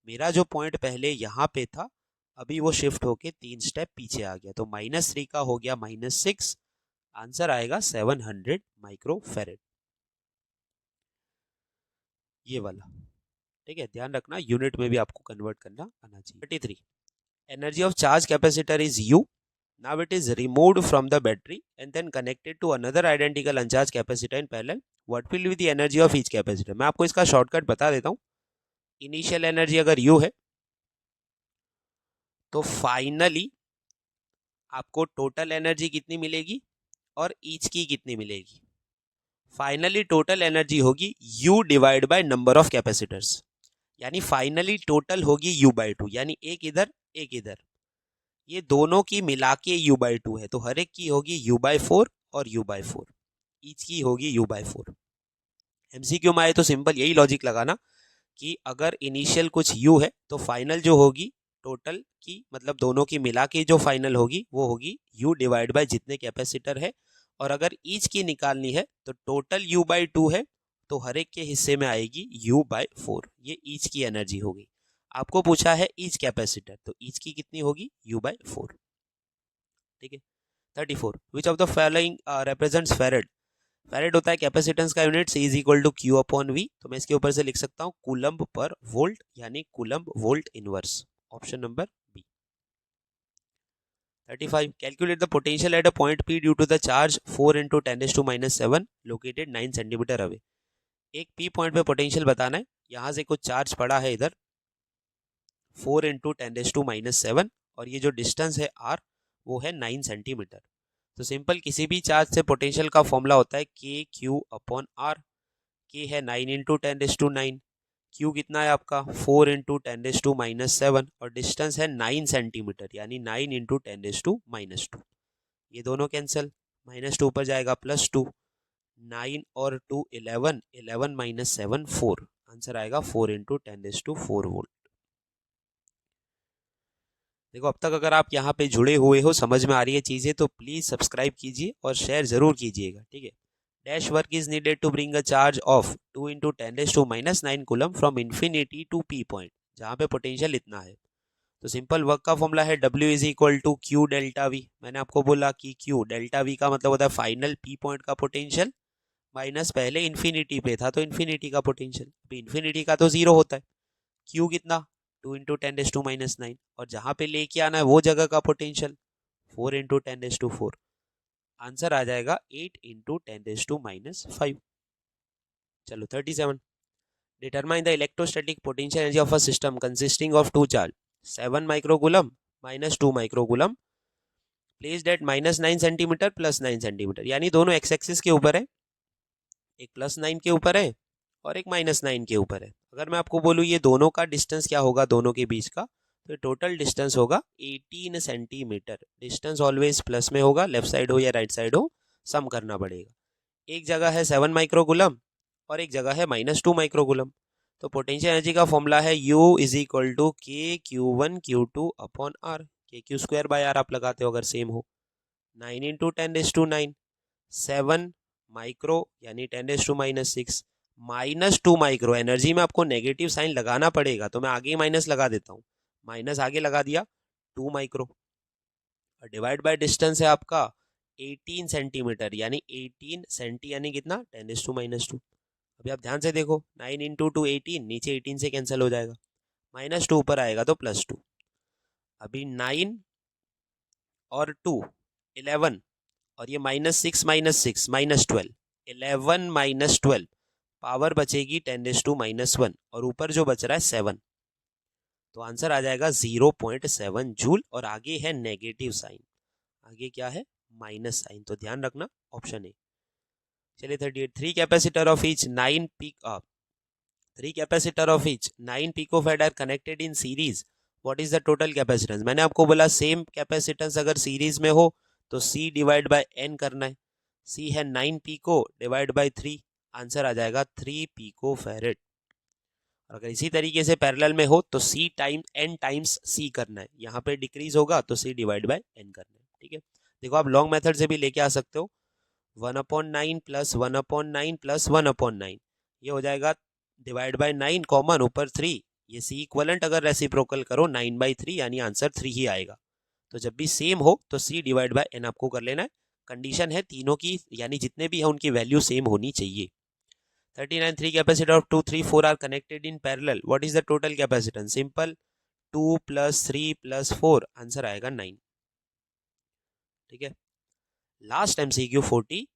मेरा जो पॉइंट पहले यहाँ पे था अभी वो शिफ्ट होके 3 स्टेप पीछे आ गया, तो -3 का हो गया -6, आंसर आएगा 700 माइक्रो फैरेड, ये वाला, ठीक है। ध्यान रखना यूनिट में भी आपको कन्वर्ट करना आना चाहिए। 33, energy of charge capacitor is U. Now it is removed from the battery and then connected to another identical uncharged capacitor in parallel. What will be the energy of each capacitor? मैं आपको इसका shortcut बता देता हूँ। Initial energy अगर U है तो finally आपको टोटल एनर्जी कितनी मिलेगी और ईच की कितनी मिलेगी। फाइनली टोटल एनर्जी होगी U divide by number of capacitors, यानी फाइनली टोटल होगी U/2, यानी एक इधर एक इधर, ये दोनों की मिला के U/2 है, तो हर एक की होगी U/4 और U/4, ईच की होगी U/4। एमसीक्यू में आए तो सिंपल यही लॉजिक लगाना कि अगर इनिशियल कुछ U है तो फाइनल जो होगी टोटल की, मतलब दोनों की मिला के जो फाइनल होगी वो होगी U डिवाइड बाय जितने कैपेसिटर है, और अगर ईच की निकालनी है तो टोटल U/2 है तो हर एक के हिस्से में आएगी U/4, ये ईच की एनर्जी होगी। आपको पूछा है ईच कैपेसिटर, तो ईच की कितनी होगी U/4, ठीक है। 34, which of the following represents farad. Farad होता है कैपेसिटेंस का unit, C is equal to Q upon V, तो मैं इसके ऊपर से लिख सकता हूँ कूलम्ब पर वोल्ट, यानी coulomb volt inverse, option number B. 35. Calculate the potential at a point P due to the charge 4 into 10⁻⁻7 located 9 centimetre away. एक P पॉइंट पे पोटेंशियल बताना है, यहाँ से कुछ चार्ज पड़ा है इधर 4 into 10⁻⁻7 और ये जो डिस्टेंस है R वो है 9 सेंटीमीटर। तो सिंपल किसी भी चार्ज से पोटेंशियल का फॉर्मूला होता है के क्यू अपॉन आर। के है 9 इंटू 10⁻9, क्यू कितना है आपका 4 इंटू 10⁻⁻7 और डिस्टेंस है 9 सेंटीमीटर, यानी 9 इंटू 10⁻²। ये दोनों कैंसिल, -2 पर जाएगा +2, 9 और 2 11, 11 - 7 4, आंसर आएगा 4 इंटू 10⁻4 वोल्ट। देखो अब तक अगर आप यहाँ पे जुड़े हुए हो, समझ में आ रही है चीज़ें, तो प्लीज़ सब्सक्राइब कीजिए और शेयर ज़रूर कीजिएगा, ठीक है। Dash work is needed to bring a charge of 2 into 10⁻⁹ coulomb from infinity to P point, जहाँ पे पोटेंशियल इतना है। तो सिंपल वर्क का फॉर्मूला है W is equal to Q delta V. मैंने आपको बोला कि क्यू डेल्टा वी का मतलब होता है फाइनल पी पॉइंट का पोटेंशियल माइनस पहले इन्फिनिटी पे था तो इन्फिनिटी का पोटेंशियल, अभी इन्फिनिटी का तो जीरो होता है। क्यू कितना 2 इंटू 10⁻⁹ और जहाँ पे लेके आना है वो जगह का पोटेंशियल 4 इंटू 10⁻4, आंसर आ जाएगा 8 इंटू 10⁻5। चलो 37. Determine the electrostatic potential energy of a system consisting of two charge 7 microcoulomb -2 microcoulomb placed at -9 centimetre +9 centimetre, यानी दोनों एक्स एक्सिस के ऊपर है, एक +9 के ऊपर है और एक -9 के ऊपर है। अगर मैं आपको बोलूँ ये दोनों का डिस्टेंस क्या होगा दोनों के बीच का, तो टोटल डिस्टेंस होगा 18 सेंटीमीटर। डिस्टेंस ऑलवेज प्लस में होगा, लेफ्ट साइड हो या राइट साइड हो, सम करना पड़ेगा। एक जगह है 7 माइक्रोकूलम और एक जगह है -2 माइक्रोकूलम। तो पोटेंशियल एनर्जी का फॉर्मूला है U इज इक्वल टू के Q1 Q2 अपॉन आर। के क्यू स्क्वायर बाय आर आप लगाते हो अगर सेम हो। 9 इंटू 10⁻9, 7 माइक्रो यानी 10⁻⁻6 -2 माइक्रो। एनर्जी में आपको नेगेटिव साइन लगाना पड़ेगा तो मैं आगे माइनस लगा देता हूँ, माइनस आगे लगा दिया 2 माइक्रो और डिवाइड बाय डिस्टेंस है आपका 18 सेंटीमीटर, यानी 18 सेंटी यानी कितना 10⁻²। अभी आप ध्यान से देखो 9 इंटू 2 18, नीचे 18 से कैंसिल हो जाएगा, -2 ऊपर आएगा तो +2। अभी 9 और 2 11 और ये -6 -6 -12, 11 -12, पावर बचेगी 10⁻1 और ऊपर जो बच रहा है 7, तो आंसर आ जाएगा 0.7 जूल और आगे है नेगेटिव साइन, आगे क्या है माइनस साइन, तो ध्यान रखना ऑप्शन ए। चलिए 38. 3 capacitor of each 9 picofarad are connected in series, what is the total capacitance. मैंने आपको बोला सेम कैपेसिटेंस अगर सीरीज में हो तो C डिवाइड बाय N करना है। C है 9 पिको डिवाइड बाय 3, आंसर आ जाएगा 3 पिकोफैराड। अगर इसी तरीके से पैरेलल में हो तो C time N times C करना है, यहाँ पे डिक्रीज होगा तो C डिवाइड बाय N करना है, ठीक है। देखो आप लॉन्ग मेथड से भी लेके आ सकते हो, 1/9 + 1/9 + 1/9, ये हो जाएगा डिवाइड बाय 9 कॉमन ऊपर 3, ये C इक्वलेंट अगर रेसिप्रोकल करो 9/3 यानी आंसर 3 ही आएगा। तो जब भी सेम हो तो C डिवाइड बाय N आपको कर लेना है। कंडीशन है तीनों की, यानी जितने भी है उनकी वैल्यू सेम होनी चाहिए। 39. 3 capacitor of 2 3 4 are connected in parallel, what is the total capacitance. Simple 2 + 3 + 4, answer आएगा 9, ठीक है। Last MCQ 40.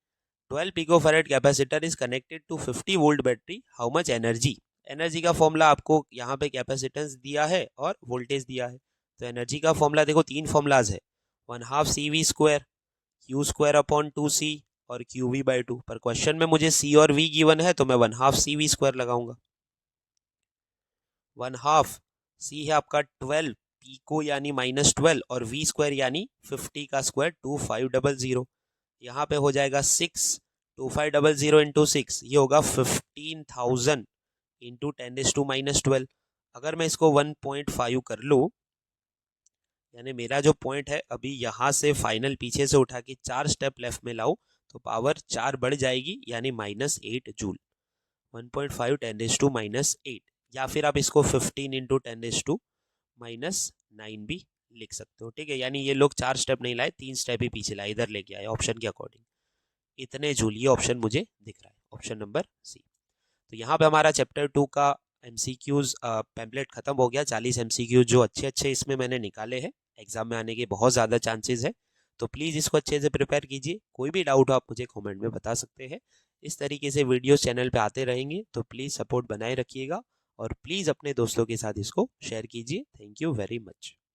12 picofarad capacitor is connected to 50 volt battery, how much energy. Energy का फॉर्मूला आपको यहाँ पे कैपेसिटेंस दिया है और वोल्टेज दिया है, तो एनर्जी का फॉर्मूला देखो तीन फॉर्मूलाज है, 1/2 CV², Q² अपॉन 2C और QV/2। पर क्वेश्चन में मुझे C और V गिवन है तो मैं 1/2 CV² लगाऊंगा। 1/2 C है आपका 12 पिको यानी -12 और V² यानी 50 का स्क्वायर 2500, यहाँ पे हो जाएगा 6, 2500 इंटू 6, ये होगा 15,000 इंटू 10⁻12। अगर मैं इसको 1.5 कर लूँ, यानी मेरा जो पॉइंट है अभी यहाँ से फाइनल पीछे से उठा के 4 स्टेप लेफ्ट में लाऊं तो पावर 4 बढ़ जाएगी, यानी -8 जूल। 1.5 10⁻8, या फिर आप इसको 15 इंटू 10⁻9 भी लिख सकते हो, ठीक है। यानी ये लोग 4 स्टेप नहीं लाए, 3 स्टेप ही पीछे लाए, इधर लेके आए ऑप्शन के अकॉर्डिंग। इतने झूलिए ऑप्शन मुझे दिख रहा है, ऑप्शन नंबर सी। तो यहाँ पे हमारा चैप्टर 2 का एमसीक्यूज पैम्पलेट खत्म हो गया। 40 एमसीक्यूज जो अच्छे अच्छे इसमें मैंने निकाले हैं, एग्जाम में आने के बहुत ज़्यादा चांसेस है। तो प्लीज़ इसको अच्छे से प्रिपेयर कीजिए। कोई भी डाउट हो आप मुझे कमेंट में बता सकते हैं। इस तरीके से वीडियोस चैनल पे आते रहेंगे, तो प्लीज़ सपोर्ट बनाए रखिएगा और प्लीज़ अपने दोस्तों के साथ इसको शेयर कीजिए। Thank you very much.